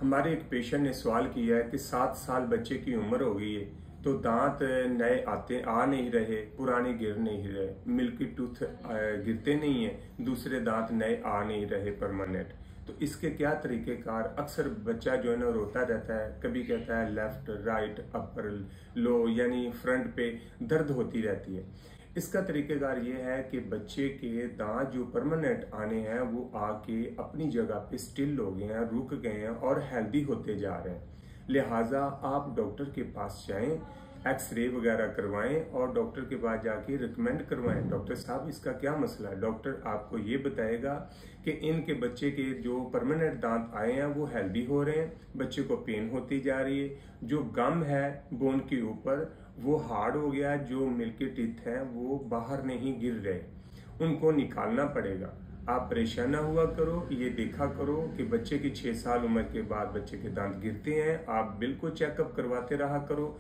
हमारे एक पेशेंट ने सवाल किया है कि 7 साल बच्चे की उम्र हो गई है तो दांत नए आ नहीं रहे, पुराने गिर नहीं रहे, मिल्की टूथ गिरते नहीं है, दूसरे दांत नए आ नहीं रहे परमानेंट। तो इसके क्या तरीकेकार। अक्सर बच्चा जो है ना रोता रहता है, कभी कहता है लेफ्ट राइट अपर लो, यानी फ्रंट पे दर्द होती रहती है। इसका तरीकेकार ये है कि बच्चे के दांत जो परमानेंट आने हैं वो आके अपनी जगह पे स्टिल हो गए हैं, रुक गए हैं और हेल्दी होते जा रहे हैं। लिहाजा आप डॉक्टर के पास जाएं, एक्सरे वगैरह करवाएं और डॉक्टर के पास जाके रिकमेंड करवाएं, डॉक्टर साहब इसका क्या मसला है। डॉक्टर आपको ये बताएगा कि इनके बच्चे के जो परमानेंट दांत आए हैं वो हेल्दी हो रहे हैं, बच्चे को पेन होती जा रही है, जो गम है बोन के ऊपर वो हार्ड हो गया, जो मिल्की टीथ है वो बाहर नहीं गिर रहे, उनको निकालना पड़ेगा। आप परेशान ना हुआ करो, ये देखा करो कि बच्चे की 6 साल उम्र के बाद बच्चे के दांत गिरते हैं, आप बिल्कुल चेकअप करवाते रहा करो।